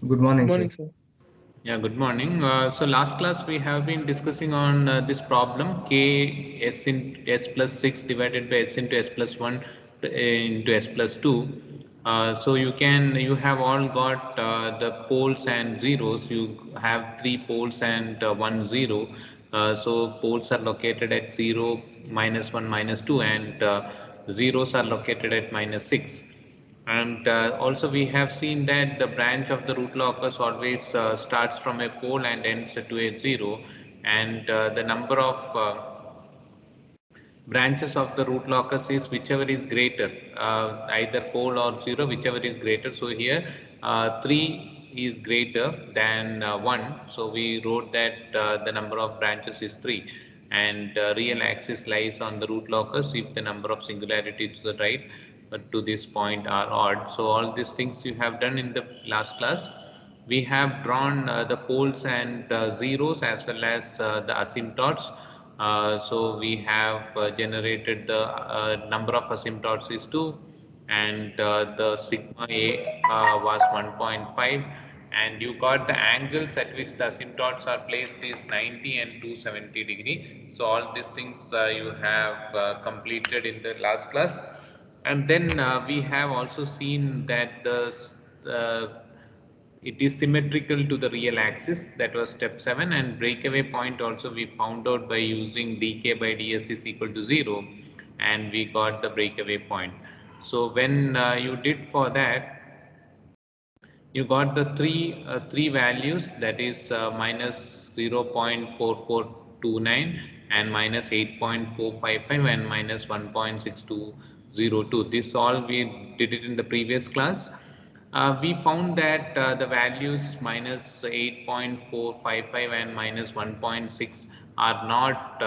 Good Good morning, sir. morning, sir. Yeah, good morning. So last class we have been discussing on this problem k s in s plus 6 divided by s into s plus 1 into s plus 2. You have all got the poles and zeros. You have three poles and one zero. So poles are located at 0, -1, -2, and zeros are located at -6. And also we have seen that the branch of the root locus always starts from a pole and ends to a zero, and the number of branches of the root locus is whichever is greater, either pole or zero, whichever is greater. So here 3 is greater than 1, so we wrote that the number of branches is 3, and real axis lies on the root locus if the number of singularities to the right to this point are odd. So all these things you have done in the last class. We have drawn the poles and zeros as well as the asymptotes. So we have generated the number of asymptotes is 2, and the sigma A was 1.5, and you got the angles at which the asymptotes are placed is 90 and 270 degree. So all these things you have completed in the last class. And then we have also seen that it is symmetrical to the real axis. That was step 7, and breakaway point also we found out by using dk by ds is equal to 0, and we got the breakaway point. So when you did for that, you got the three values, that is minus 0.4429 and minus 8.455 and minus 1.6202. This all we did it in the previous class. We found that the values minus 8.455 and minus 1.6 are not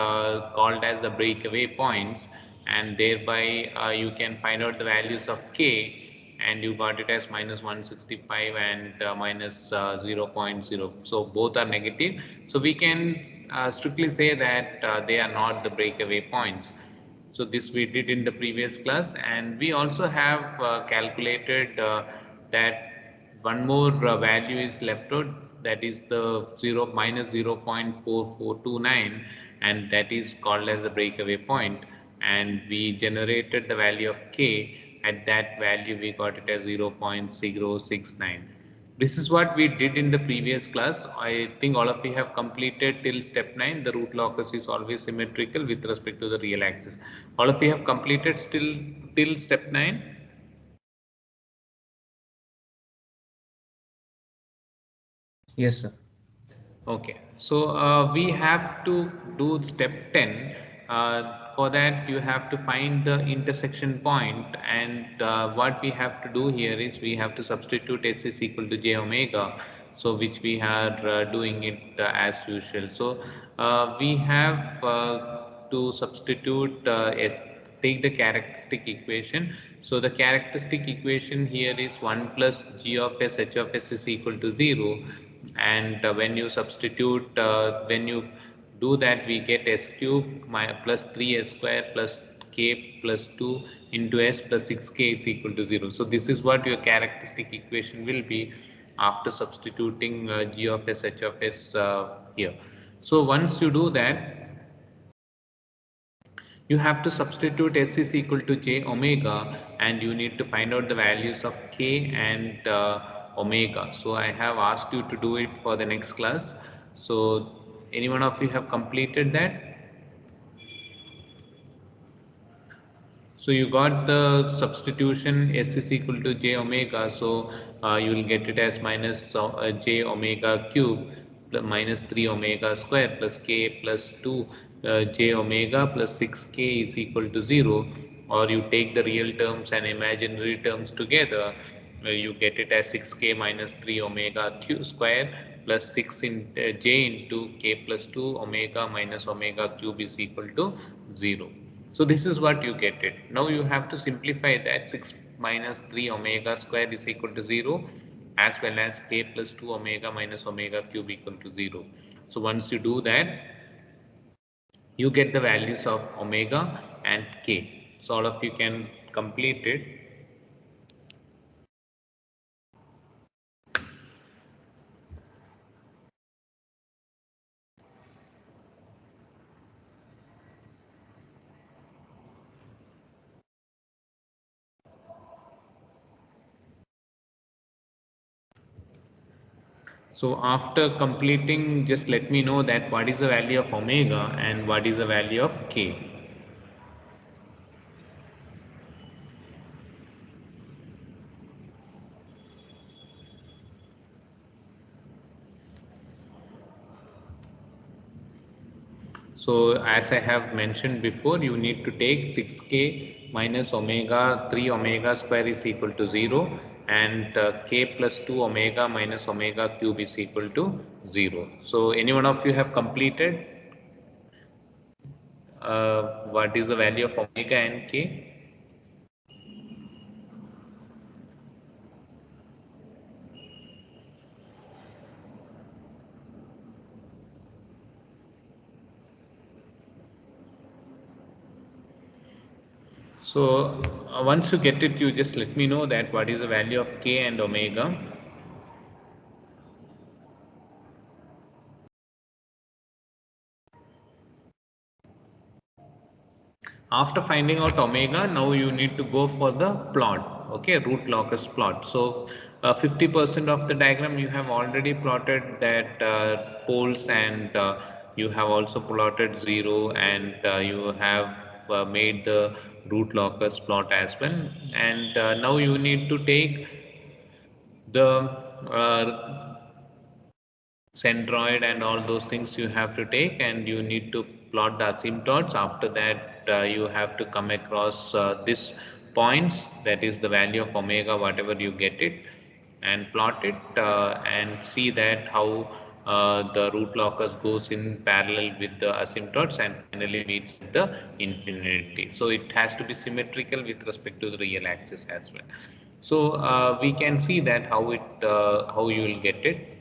called as the breakaway points, and thereby you can find out the values of k, and you got it as minus 165 and minus 0 0.0. So both are negative. So we can strictly say that they are not the breakaway points. So this we did in the previous class, and we also have calculated that one more value is left out, that is the 0 minus 0.4429, and that is called as the breakaway point, and we generated the value of k. At that value we got it as 0.069. This is what we did in the previous class. I think all of you have completed till step 9. The root locus is always symmetrical with respect to the real axis. All of you have completed still till step 9. Yes, sir. Okay, so we have to do step 10. For that, you have to find the intersection point, and what we have to do here is we have to substitute s is equal to j omega, so which we are doing it as usual. So we have to substitute s, take the characteristic equation. So the characteristic equation here is 1 plus g of s h of s is equal to 0, and when you substitute, when you do that, we get s cube plus 3s square plus k plus 2 into s plus 6k is equal to 0. So this is what your characteristic equation will be after substituting g of s h of s here. So once you do that, you have to substitute s is equal to j omega, and you need to find out the values of k and omega. So I have asked you to do it for the next class. So any one of you have completed that? So you got the substitution s is equal to j omega, so you will get it as minus j omega cube minus 3 omega square plus k plus 2 j omega plus 6k is equal to 0, or you take the real terms and imaginary terms together, you get it as 6k minus 3 omega q square plus 6 in j into k plus 2 omega minus omega cube is equal to 0. So this is what you get it. Now you have to simplify that. 6 minus 3 omega square is equal to 0, as well as k plus 2 omega minus omega cube equal to 0. So once you do that, you get the values of omega and k. So all of you can complete it. So after completing, just let me know that what is the value of omega and what is the value of k. So as I have mentioned before, you need to take 6k minus omega 3 omega square is equal to 0 and k plus 2 omega minus omega cube is equal to 0. So any one of you have completed what is the value of omega and k? So once you get it, you just let me know that what is the value of k and omega. After finding out omega, now you need to go for the plot, okay, root locus plot. So 50% of the diagram you have already plotted that poles and you have also plotted 0 and you have made the root locus plot as well. And now you need to take the centroid and all those things you have to take, and you need to plot the asymptotes. After that you have to come across this points, that is the value of omega whatever you get it, and plot it and see that how the root locus goes in parallel with the asymptotes and finally meets the infinity. So it has to be symmetrical with respect to the real axis as well. So we can see that how you will get it.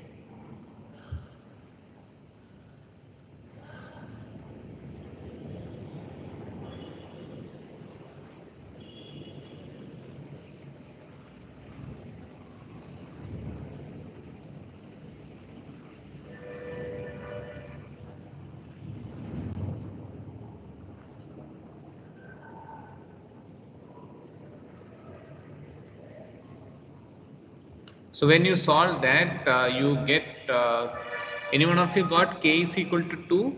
So when you solve that, you get, any one of you got k is equal to 2?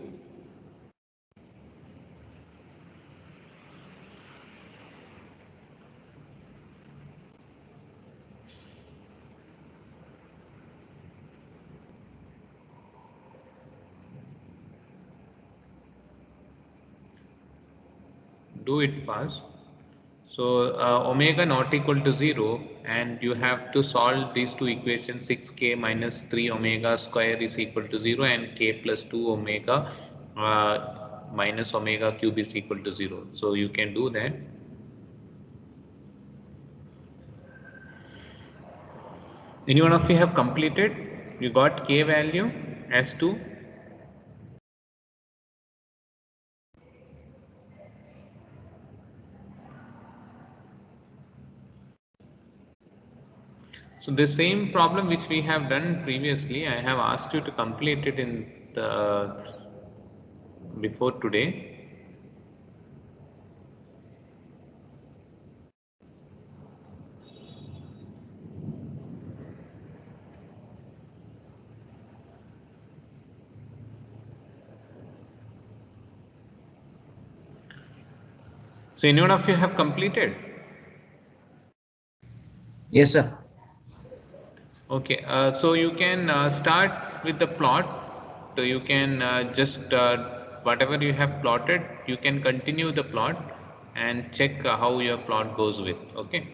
Do it fast. So omega not equal to 0, and you have to solve these two equations. 6k minus 3 omega square is equal to 0 and k plus 2 omega minus omega cube is equal to 0. So you can do that. Any one of you have completed? You got k value as 2? So the same problem which we have done previously, I have asked you to complete it in the before today. So any one of you have completed? Yes, sir. Okay, so you can start with the plot. So you can just whatever you have plotted, you can continue the plot and check how your plot goes with. Okay.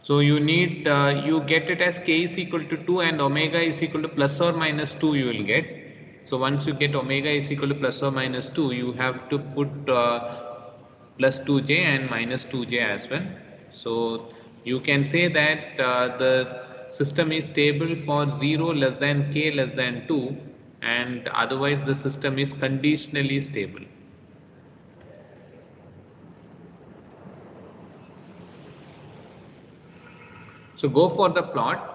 So you need you get it as k is equal to 2 and omega is equal to plus or minus 2 you will get. So once you get omega is equal to plus or minus 2, you have to put plus 2j and minus 2j as well. So you can say that the system is stable for 0 less than k less than 2, and otherwise the system is conditionally stable. So go for the plot.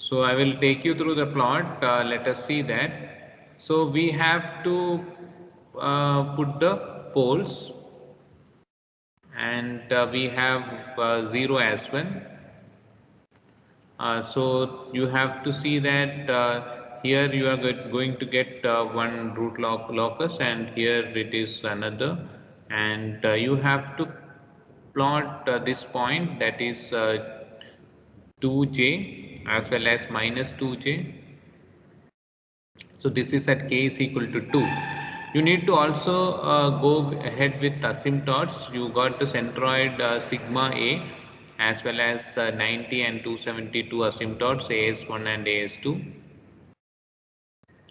So I will take you through the plot. Let us see that. So we have to put the poles, and we have 0 as well. So you have to see that here you are going to get one root locus, and here it is another, and you have to plot this point, that is 2j as well as minus 2j. So this is at k is equal to 2. You need to also go ahead with asymptotes. You got the centroid sigma a as well as 90 and 272 asymptotes as1 and as2.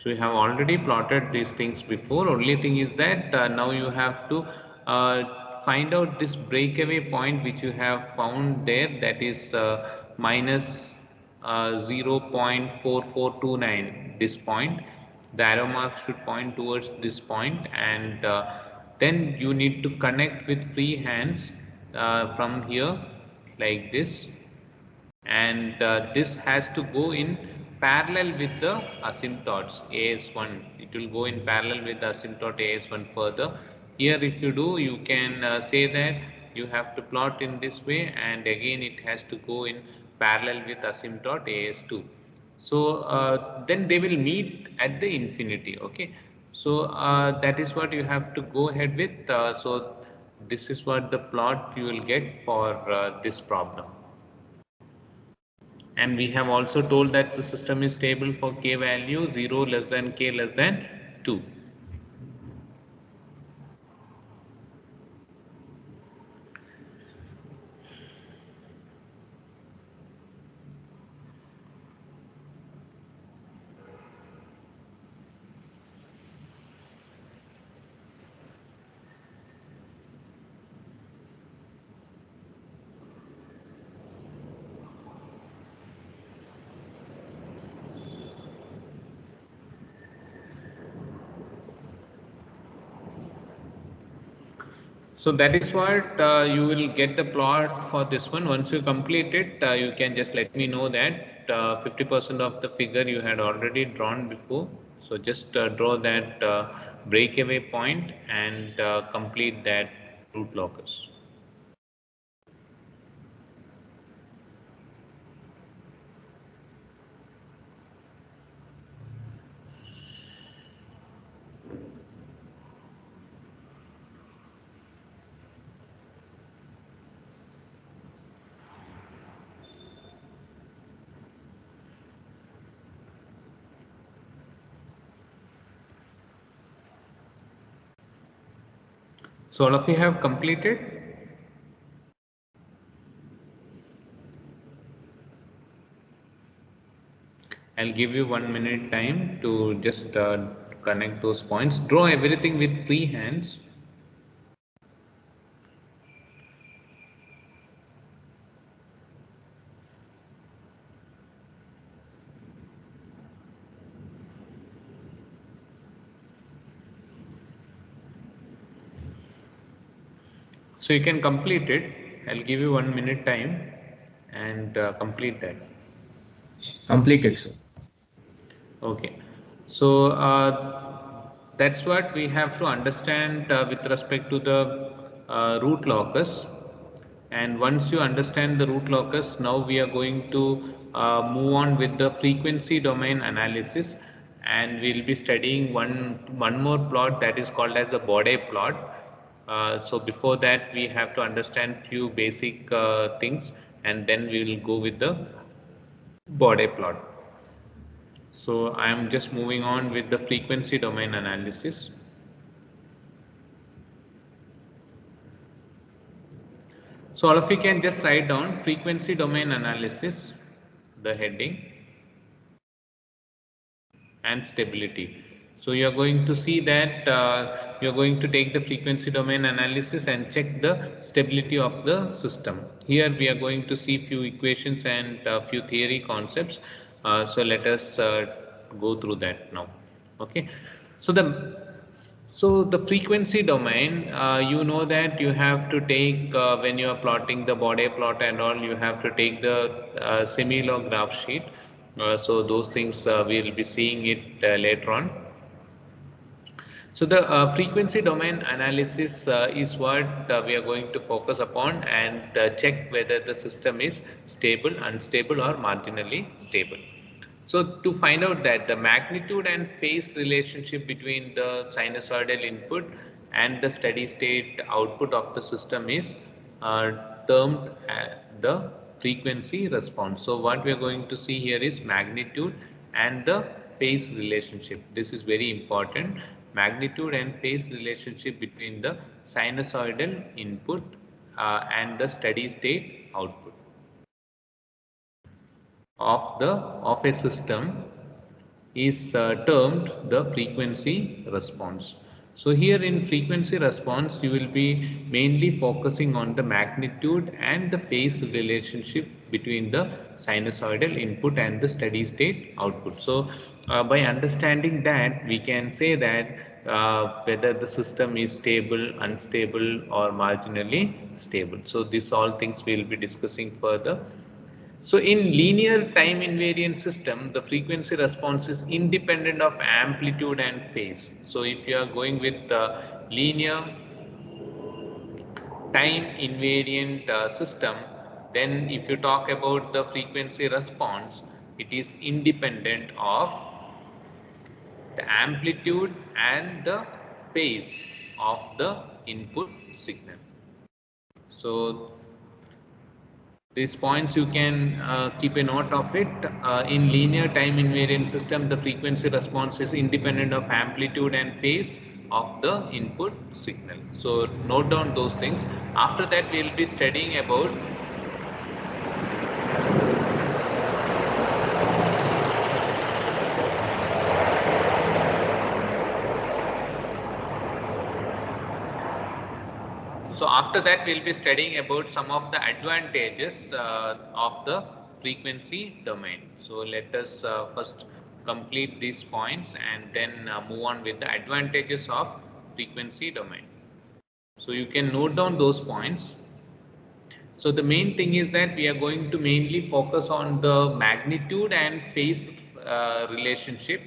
So you have already plotted these things before. Only thing is that now you have to find out this breakaway point which you have found there, that is minus 0.4429, this point. The arrow mark should point towards this point, and then you need to connect with free hands from here like this, and this has to go in parallel with the asymptotes as1. It will go in parallel with the asymptote as1 further. Here if you do, you can say that you have to plot in this way, and again it has to go in parallel with asymptote as2. So then they will meet at the infinity. Okay, so that is what you have to go ahead with. So this is what the plot you will get for this problem. And we have also told that the system is stable for k value 0 less than k less than 2. So that is what you will get the plot for this one. Once you complete it, you can just let me know that 50% of the figure you had already drawn before. So just draw that breakaway point and complete that root locus. So all of you have completed? I'll give you 1 minute time to just connect those points. Draw everything with free hands. So you can complete it. I'll give you 1 minute time and complete that. Completed, sir. Okay. So that's what we have to understand with respect to the root locus. And once you understand the root locus, now we are going to move on with the frequency domain analysis, and we'll be studying one more plot, that is called as the Bode plot. So before that, we have to understand few basic things, and then we will go with the Bode plot. So I am just moving on with the frequency domain analysis. So all of you can just write down frequency domain analysis, the heading, and stability. So you are going to see that you are going to take the frequency domain analysis and check the stability of the system. Here we are going to see few equations and few theory concepts. So let us go through that now. Okay. So the frequency domain, you know that you have to take when you are plotting the Bode plot and all, you have to take the semi-log graph sheet. So those things we will be seeing it later on. So the frequency domain analysis is what we are going to focus upon and check whether the system is stable, unstable or marginally stable. So to find out that the magnitude and phase relationship between the sinusoidal input and the steady state output of the system is uh, termed the frequency response. So what we are going to see here is magnitude and the phase relationship. This is very important. Magnitude and phase relationship between the sinusoidal input and the steady state output of a system is termed the frequency response. So here in frequency response, you will be mainly focusing on the magnitude and the phase relationship between the sinusoidal input and the steady state output. So by understanding that, we can say that whether the system is stable, unstable or marginally stable. So these all things we will be discussing further. So in linear time invariant system, the frequency response is independent of amplitude and phase. So if you are going with the linear time invariant system, then if you talk about the frequency response, it is independent of the amplitude and the phase of the input signal. So these points you can keep a note of it. In linear time invariant system, the frequency response is independent of amplitude and phase of the input signal. So note down those things. After that, we will be studying about So after that, we'll be studying about some of the advantages of the frequency domain. So let us first complete these points and then move on with the advantages of frequency domain. So you can note down those points. So the main thing is that we are going to mainly focus on the magnitude and phase relationship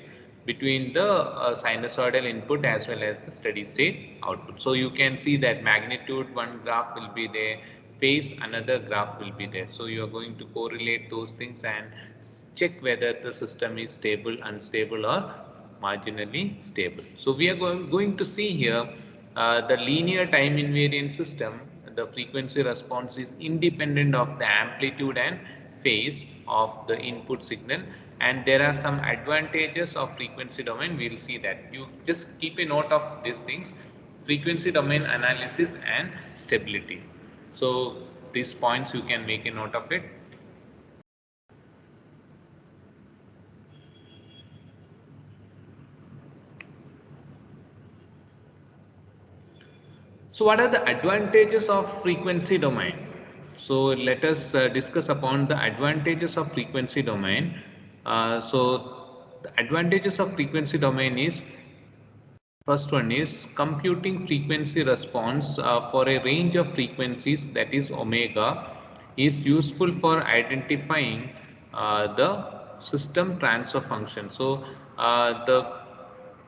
between the sinusoidal input as well as the steady state output. So you can see that magnitude one graph will be there, phase another graph will be there. So you are going to correlate those things and check whether the system is stable, unstable or marginally stable. So we are going to see here the linear time invariant system. The frequency response is independent of the amplitude and phase of the input signal, and there are some advantages of frequency domain. We'll see that. You just keep a note of these things: frequency domain analysis and stability. So these points you can make a note of it. So what are the advantages of frequency domain? So let us discuss upon the advantages of frequency domain. So the advantages of frequency domain is, first one is computing frequency response for a range of frequencies, that is omega, is useful for identifying the system transfer function. So the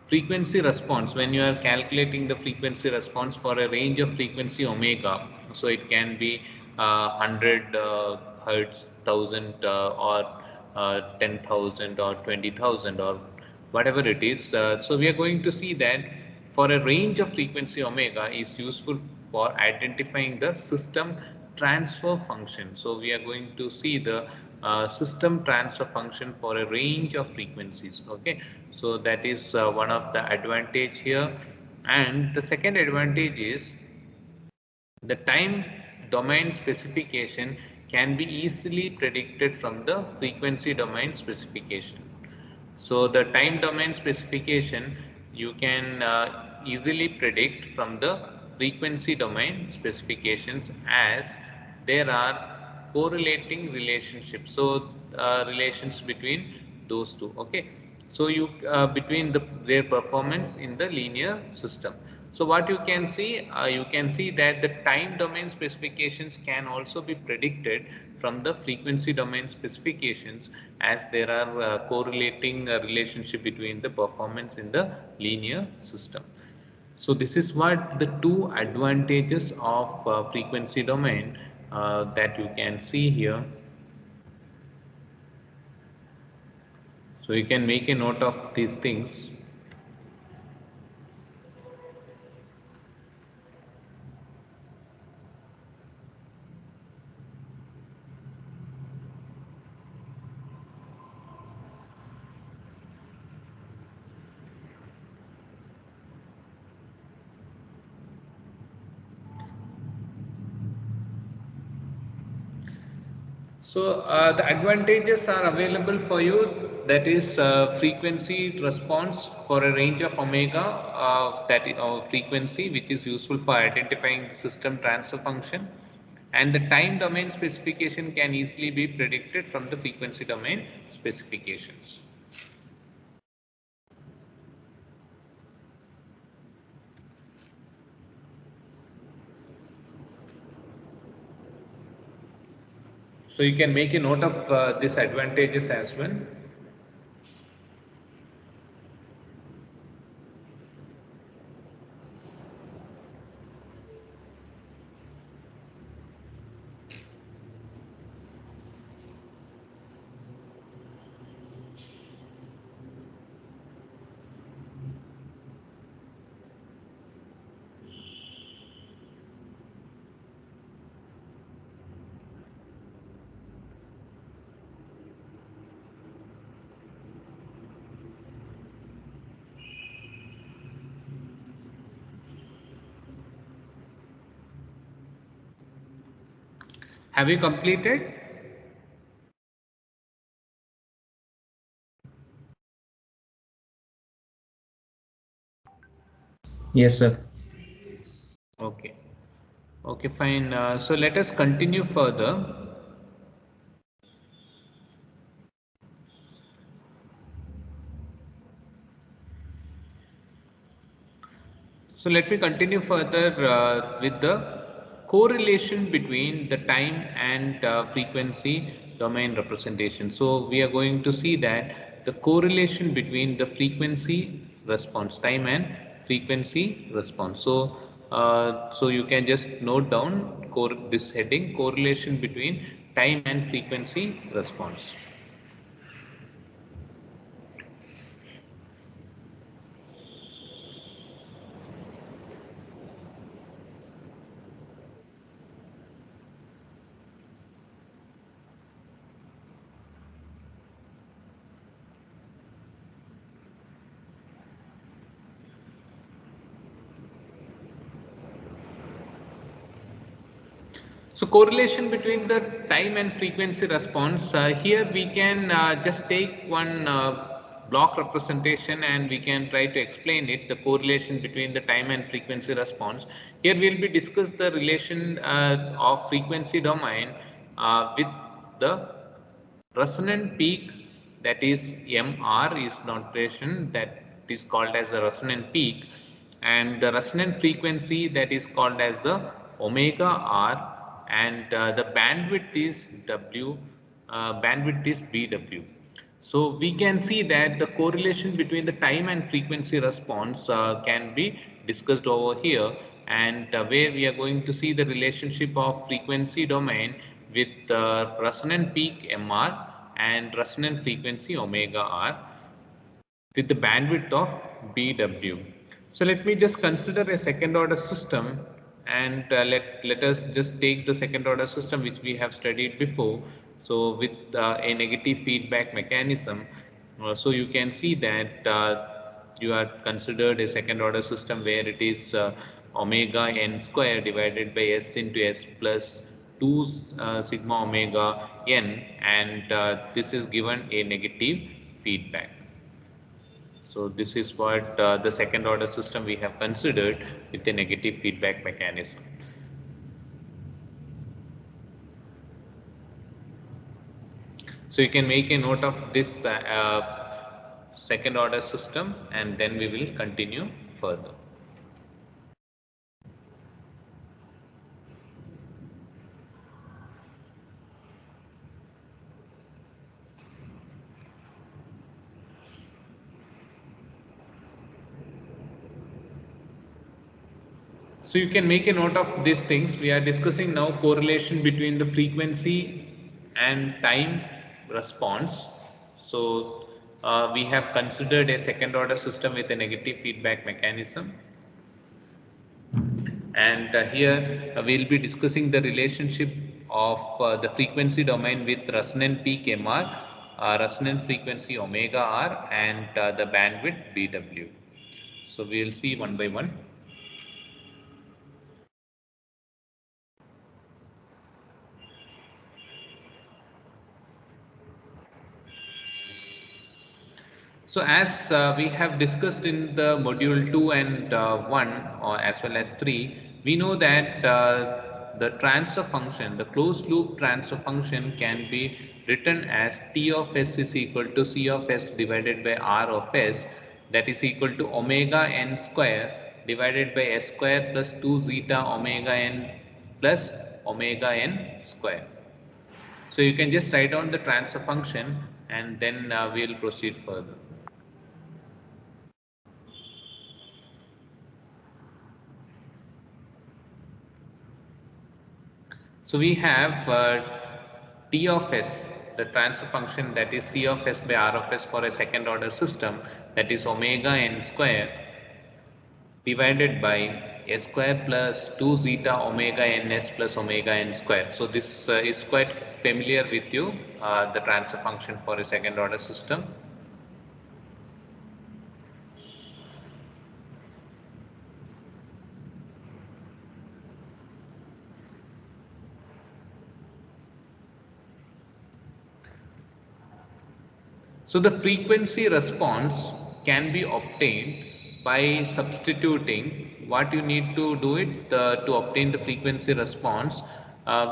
frequency response, when you are calculating the frequency response for a range of frequency omega, so it can be 100 hertz, 1000 or 10,000 or 20,000 or whatever it is. So we are going to see that for a range of frequency omega is useful for identifying the system transfer function. So we are going to see the system transfer function for a range of frequencies. Okay, so that is one of the advantage here. And the second advantage is the time domain specification can be easily predicted from the frequency domain specification. So the time domain specification you can easily predict from the frequency domain specifications, as there are correlating relationships. So relations between those two. Okay. So you between their performance in the linear system. So what you can see that the time domain specifications can also be predicted from the frequency domain specifications, as there are correlating relationship between the performance in the linear system. So this is what the two advantages of frequency domain that you can see here. So you can make a note of these things. So the advantages are available for you, that is frequency response for a range of omega, that is frequency, which is useful for identifying the system transfer function, and the time domain specification can easily be predicted from the frequency domain specifications. So you can make a note of these advantages as well. Have you completed? Yes, sir. Okay. Okay, fine. So let us continue further. So let me continue further with the correlation between the time and frequency domain representation. So we are going to see that the correlation between the frequency response, time and frequency response. So you can just note down this heading, correlation between time and frequency response. So correlation between the time and frequency response, here we can just take one block representation and we can try to explain it, the correlation between the time and frequency response. Here we will be discuss the relation of frequency domain with the resonant peak, that is MR is notation, that is called as the resonant peak, and the resonant frequency, that is called as the omega R, and the bandwidth is W, bandwidth is BW. So we can see that the correlation between the time and frequency response can be discussed over here, and where we are going to see the relationship of frequency domain with resonant peak MR and resonant frequency omega R with the bandwidth of BW. So let me just consider a second order system, and let us just take the second order system which we have studied before. So with a negative feedback mechanism, so you can see that you are considered a second order system where it is omega n square divided by s into s plus 2 sigma omega n, and this is given a negative feedback. So this is what the second order system we have considered with a negative feedback mechanism. So you can make a note of this second order system, and then we will continue further. So you can make a note of these things. We are discussing now correlation between the frequency and time response. So we have considered a second order system with a negative feedback mechanism. And here we'll be discussing the relationship of the frequency domain with resonant peak MR, resonant frequency omega R, and the bandwidth BW. So we'll see one by one. So as we have discussed in the module 2 and 1 as well as 3, we know that the transfer function, the closed loop transfer function can be written as T of S is equal to C of S divided by R of S, that is equal to omega n square divided by S square plus 2 zeta omega n plus omega n square. So you can just write down the transfer function and then we will proceed further. So we have T of S, the transfer function, that is C of S by R of S for a second order system, that is omega n square divided by S square plus 2 zeta omega ns plus omega n square. So this is quite familiar with you, the transfer function for a second order system. So the frequency response can be obtained by substituting. What you need to do it to obtain the frequency response,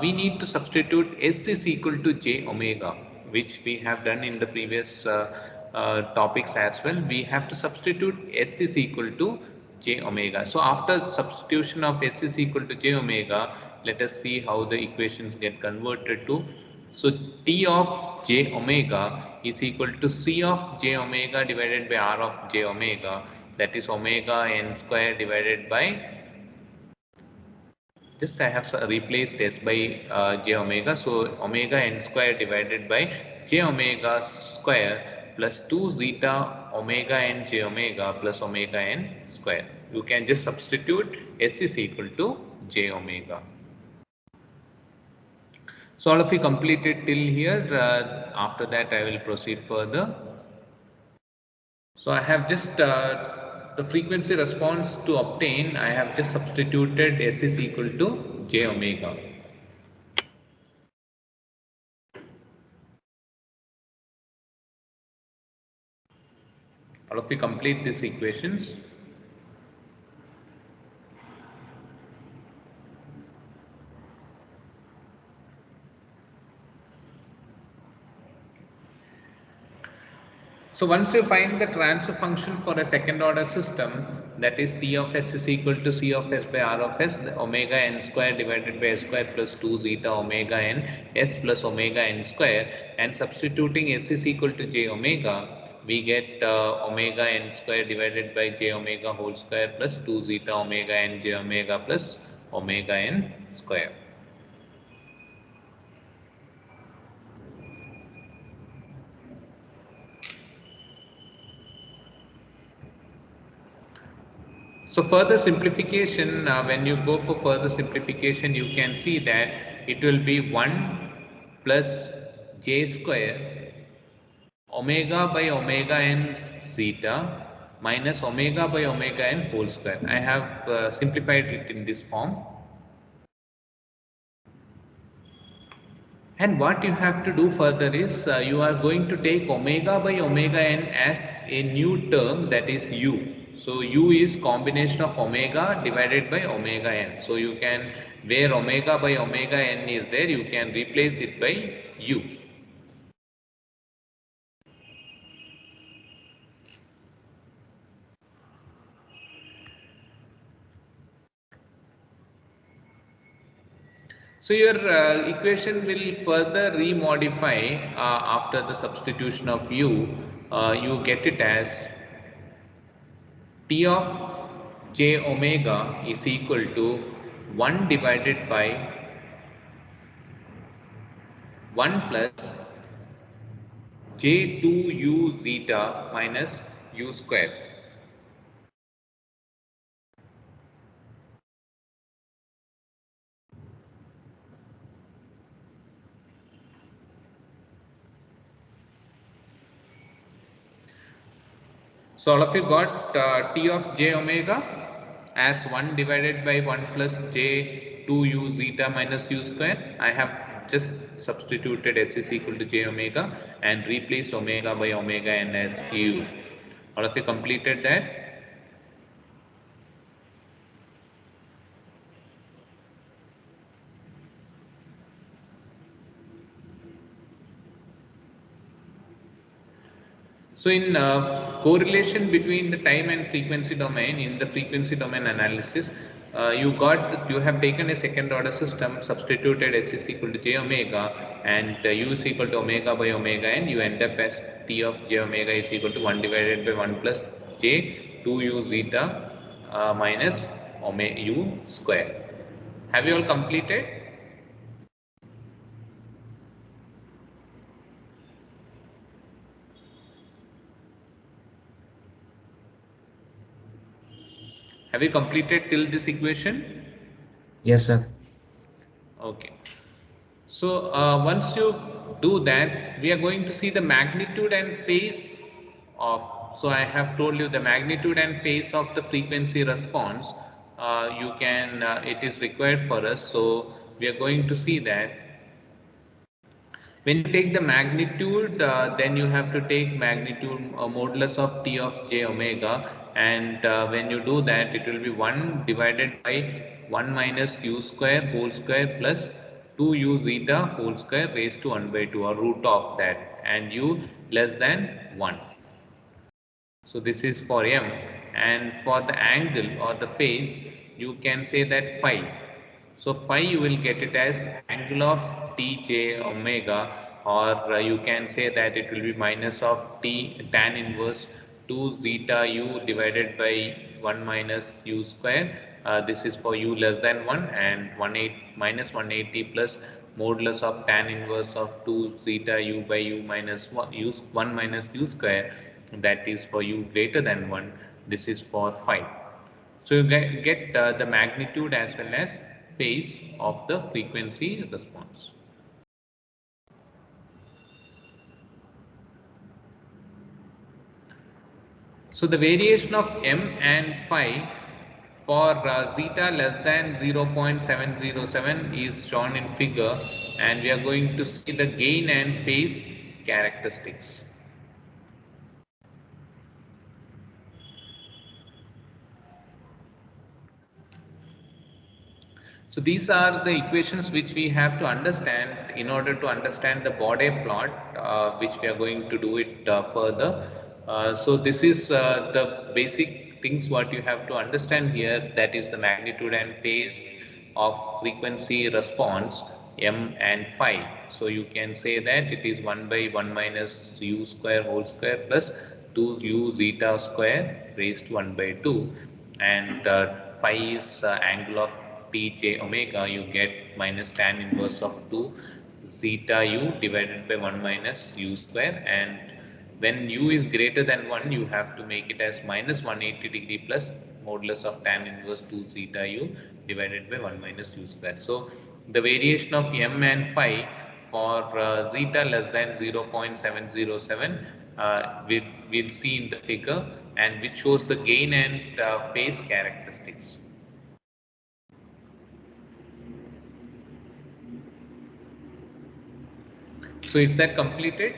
we need to substitute S is equal to j omega, which we have done in the previous topics as well. We have to substitute S is equal to j omega. So after substitution of S is equal to j omega, let us see how the equations get converted to. So T of j omega is equal to C of j omega divided by R of j omega, that is omega n square divided by, just I have replaced S by j omega, so omega n square divided by j omega square plus 2 zeta omega n j omega plus omega n square. You can just substitute S is equal to j omega. So all of you completed till here. After that I will proceed further. So I have just the frequency response to obtain, I have just substituted S is equal to j omega. All of you complete these equations. So once you find the transfer function for a second order system, that is T of S is equal to C of S by R of S, omega n square divided by S square plus 2 zeta omega n S plus omega n square, and substituting S is equal to j omega, we get omega n square divided by j omega whole square plus 2 zeta omega n j omega plus omega n square. So further simplification, when you go for further simplification, you can see that it will be 1 plus j square omega by omega n zeta minus omega by omega n whole square. I have simplified it in this form. And what you have to do further is you are going to take omega by omega n as a new term, that is u. So u is combination of omega divided by omega n. So you can, where omega by omega n is there, you can replace it by u. So your equation will further remodify after the substitution of u. You get it as T of j omega is equal to 1 divided by 1 plus j2u zeta minus u square. So all of you got t of j omega as 1 divided by 1 plus j2u zeta minus u square. I have just substituted s is equal to j omega and replaced omega by omega n as u. All of you completed that? So in correlation between the time and frequency domain, in the frequency domain analysis, you have taken a second order system, substituted s is equal to j omega and u is equal to omega by omega, and you end up as t of j omega is equal to 1 divided by 1 plus j 2u zeta minus omega u square. Have you all completed? Have you completed till this equation? Yes, sir. Okay. So once you do that, we are going to see the magnitude and phase of, so I have told you the magnitude and phase of the frequency response. It is required for us. So we are going to see that when you take the magnitude, then you have to take magnitude modulus of t of j omega, and when you do that, it will be 1 divided by 1 minus u square whole square plus 2u zeta whole square raised to 1 by 2, or root of that, and u less than 1. So this is for m, and for the angle or the phase, you can say that phi. So phi you will get it as angle of tj omega, or you can say that it will be minus of t tan inverse 2 zeta u divided by 1 minus u square. This is for u less than 1, and 180 plus modulus of tan inverse of 2 zeta u by u minus 1 minus u square, that is for u greater than 1. This is for phi. So you get the magnitude as well as phase of the frequency response. So the variation of m and phi for zeta less than 0.707 is shown in figure, and we are going to see the gain and phase characteristics. So these are the equations which we have to understand in order to understand the Bode plot, which we are going to do it further. So this is the basic things what you have to understand here, that is the magnitude and phase of frequency response m and phi. So you can say that it is 1 by 1 minus u square whole square plus 2u zeta square raised to 1 by 2, and phi is angle of tj omega, you get minus tan inverse of 2 zeta u divided by 1 minus u square, and when u is greater than 1, you have to make it as minus 180 degree plus modulus of tan inverse 2 zeta u divided by 1 minus u square. So the variation of m and phi for zeta less than 0.707, we'll see in the figure, and which shows the gain and phase characteristics. So is that completed?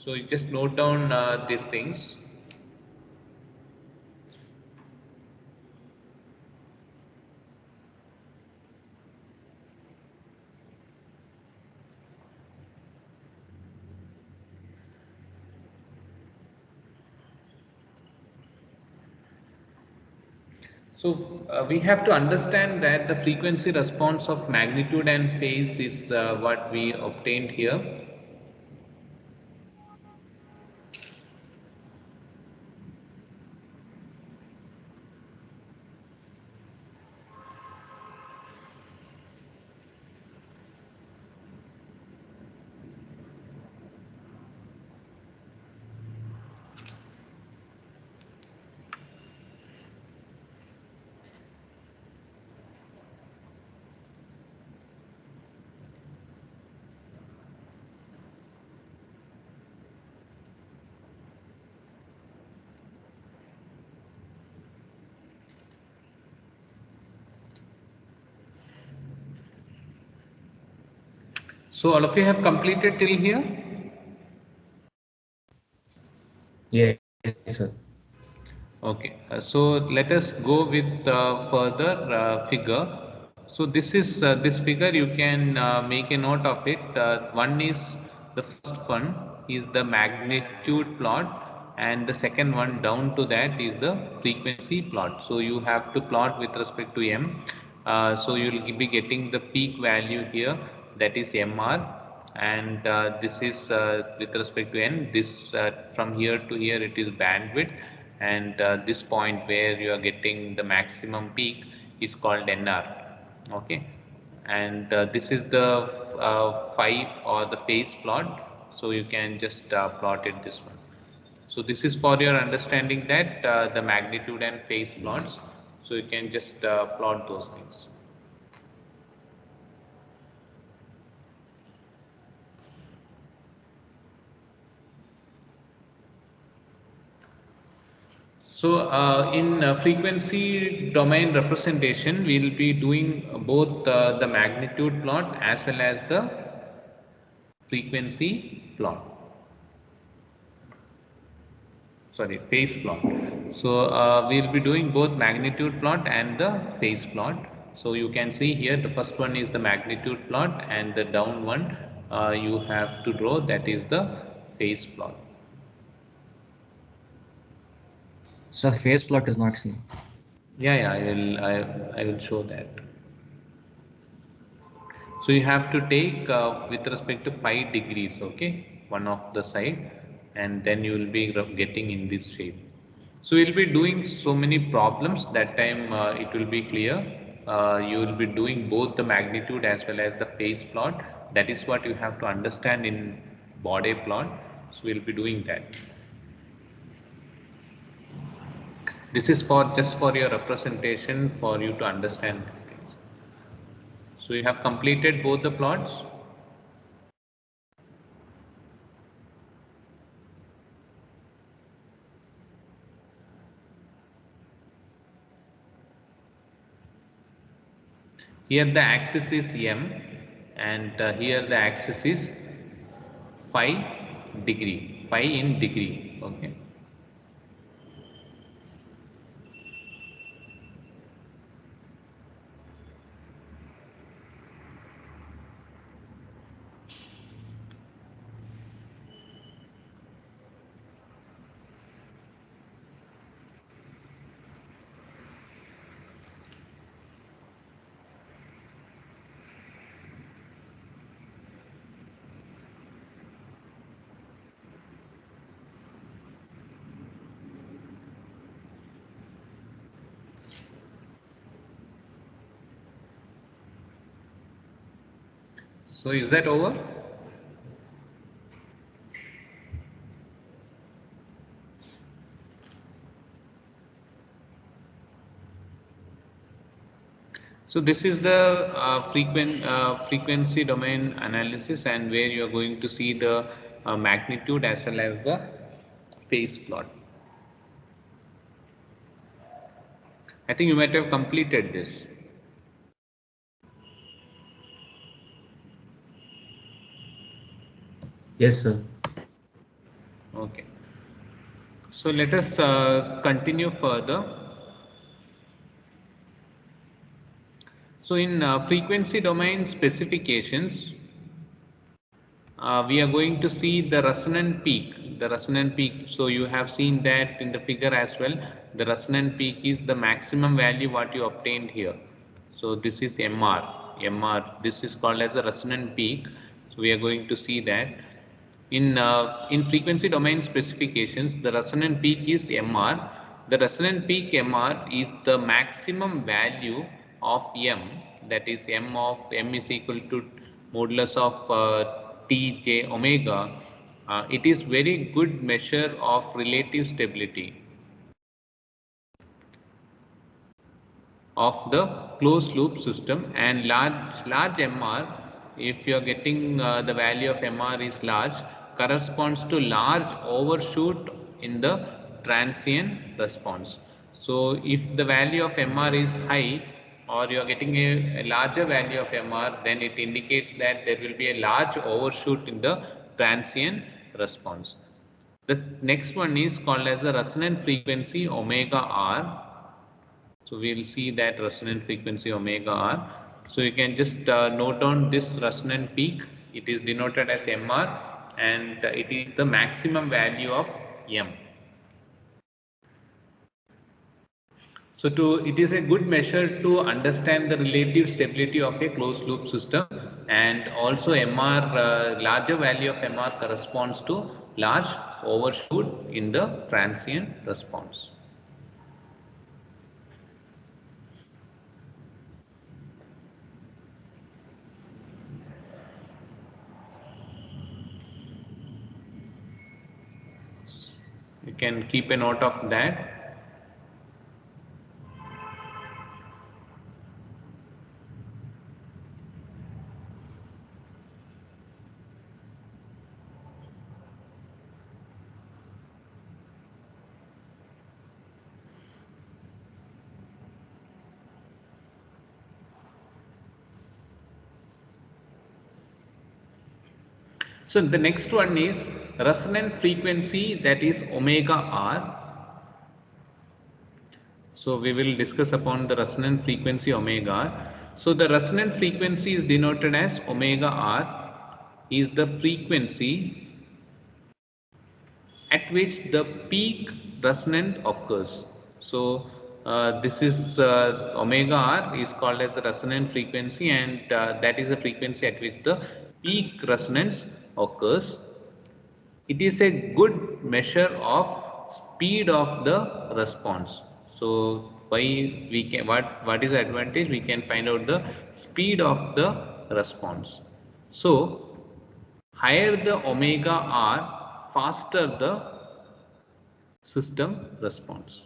So you just note down these things. So we have to understand that the frequency response of magnitude and phase is what we obtained here. So all of you have completed till here? Yes, sir. Okay, so let us go with further figure. So this figure you can make a note of it. One is the first one is the magnitude plot, and the second one down to that is the frequency plot. So you have to plot with respect to m. So you will be getting the peak value here, that is mr, and this is with respect to n. This from here to here it is bandwidth, and this point where you are getting the maximum peak is called nr. Okay, and this is the phi or the phase plot, so you can just plot it this one. So this is for your understanding that the magnitude and phase plots, so you can just plot those things. So in frequency domain representation, we will be doing both the magnitude plot as well as the frequency plot. Sorry, phase plot. So we will be doing both magnitude plot and the phase plot. So you can see here the first one is the magnitude plot, and the down one you have to draw, that is the phase plot. So phase plot is not seen. Yeah, I will show that. So you have to take with respect to 5 degrees, okay, one of the side, and then you will be getting in this shape. So you'll be doing so many problems. That time it will be clear. You will be doing both the magnitude as well as the phase plot. That is what you have to understand in body plot. So we'll be doing that. This is for just for your representation, for you to understand these things. So you have completed both the plots. Here the axis is m, and here the axis is phi degree, phi in degree. Okay. So is that over? So this is the frequency domain analysis, and where you are going to see the magnitude as well as the phase plot. I think you might have completed this. Yes, sir. Okay. So let us continue further. So in frequency domain specifications, we are going to see the resonant peak. The resonant peak, so you have seen that in the figure as well. The resonant peak is the maximum value what you obtained here. So this is MR. This is called as the resonant peak. So we are going to see that in frequency domain specifications, the resonant peak is MR. The resonant peak MR is the maximum value of M, that is M is equal to modulus of T j omega. It is very good measure of relative stability of the closed loop system, and large MR, if you are getting the value of MR is large, corresponds to large overshoot in the transient response. So if the value of MR is high, or you are getting a larger value of MR, then it indicates that there will be a large overshoot in the transient response. The next one is called as the resonant frequency omega R. So we will see that resonant frequency omega R. So you can just note down this resonant peak. It is denoted as MR, and it is the maximum value of M. So it is a good measure to understand the relative stability of a closed loop system, and also MR, larger value of MR corresponds to large overshoot in the transient response. You can keep a note of that. So the next one is resonant frequency, that is omega R. So we will discuss upon the resonant frequency omega R. So the resonant frequency is denoted as omega R, is the frequency at which the peak resonant occurs. So this is omega R is called as the resonant frequency, and that is the frequency at which the peak resonance occurs. It is a good measure of speed of the response. So why we can, what is the advantage? We can find out the speed of the response. So higher the omega R, faster the system response.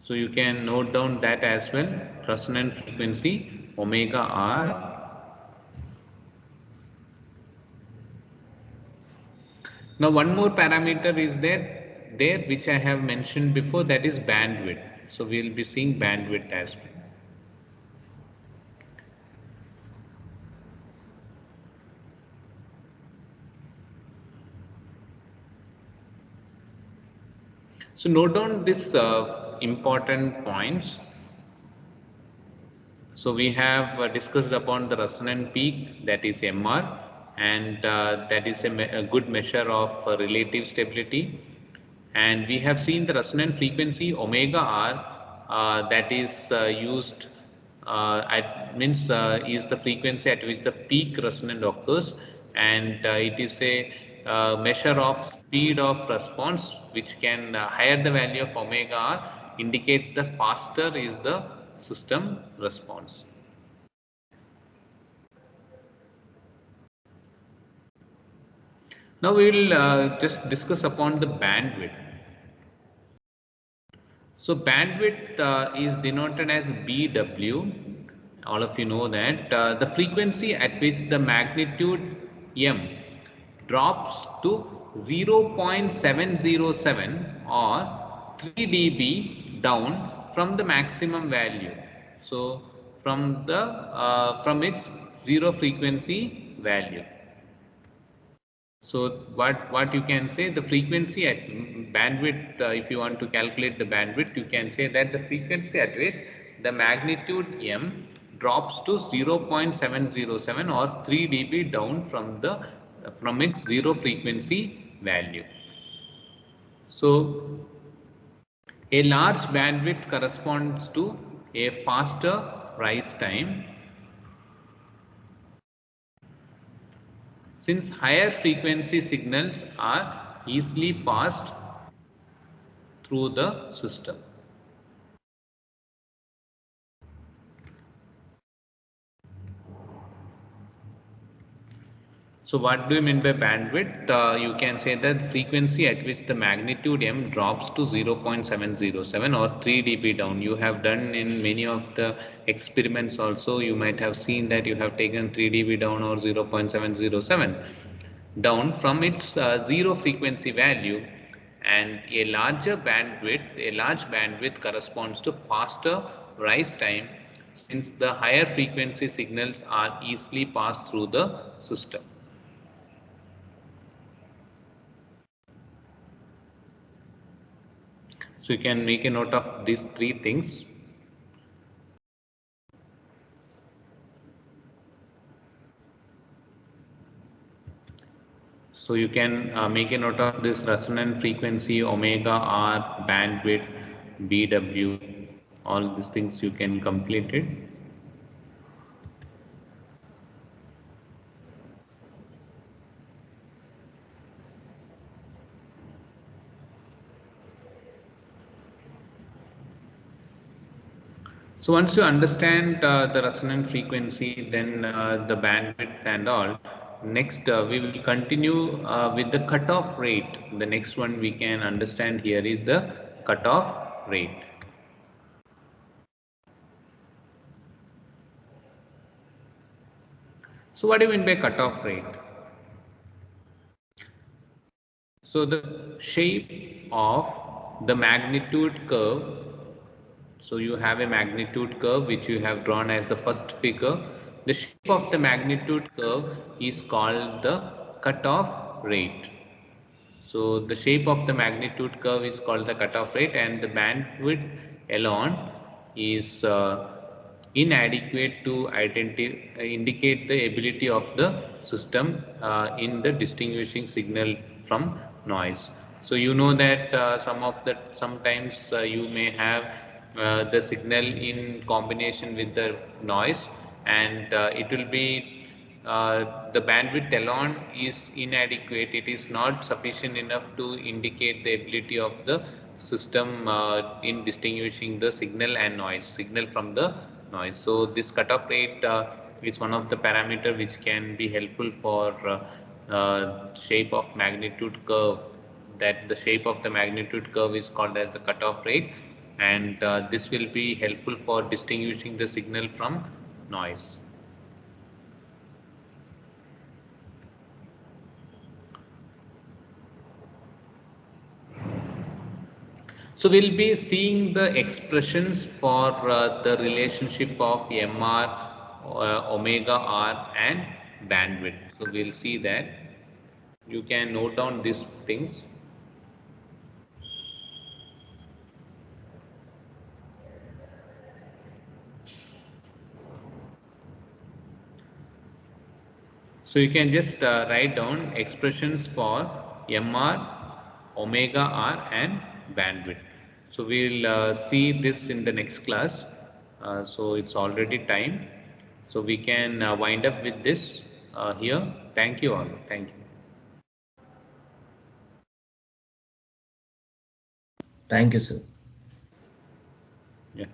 So you can note down that as well, resonant frequency omega R. Now one more parameter is there which I have mentioned before, that is bandwidth. So we will be seeing bandwidth as well. So note down this important points. So we have discussed upon the resonant peak, that is MR, and that is a good measure of relative stability. And we have seen the resonant frequency omega R, that is used is the frequency at which the peak resonance occurs, and it is a measure of speed of response, which can higher the value of omega R indicates the faster is the system response. Now we will just discuss upon the bandwidth. So bandwidth is denoted as BW. All of you know that the frequency at which the magnitude M drops to 0.707 or 3 dB down from the maximum value. So from its zero frequency value. So what you can say, the frequency at bandwidth, if you want to calculate the bandwidth, you can say that the frequency at which the magnitude M drops to 0.707 or 3 dB down from its zero frequency value. So a large bandwidth corresponds to a faster rise time, since higher frequency signals are easily passed through the system. So what do you mean by bandwidth? You can say that frequency at which the magnitude M drops to 0.707 or 3 dB down. You have done in many of the experiments also, you might have seen that you have taken 3 dB down or 0.707 down from its zero frequency value, and a large bandwidth corresponds to faster rise time, since the higher frequency signals are easily passed through the system. So you can make a note of these three things. So you can make a note of this resonant frequency, omega r, bandwidth, BW, all these things you can complete it. So once you understand the resonant frequency, then the bandwidth and all, next we will continue with the cutoff rate. The next one we can understand here is the cutoff rate. So what do you mean by cutoff rate? So the shape of the magnitude curve. So you have a magnitude curve which you have drawn as the first figure. The shape of the magnitude curve is called the cutoff rate. So the shape of the magnitude curve is called the cutoff rate, and the bandwidth alone is inadequate to indicate the ability of the system in the distinguishing signal from noise. So you know that sometimes you may have the signal in combination with the noise, and it will be the bandwidth alone is inadequate. It is not sufficient enough to indicate the ability of the system in distinguishing the signal from the noise. So this cutoff rate is one of the parameter which can be helpful for shape of magnitude curve. That the shape of the magnitude curve is called as the cutoff rate, and this will be helpful for distinguishing the signal from noise. So we'll be seeing the expressions for the relationship of MR, omega R and bandwidth. So we'll see that. You can note down these things. So you can just write down expressions for MR, omega R and bandwidth. So we'll see this in the next class. So it's already time. So we can wind up with this here. Thank you all. Thank you. Thank you, sir. Yeah.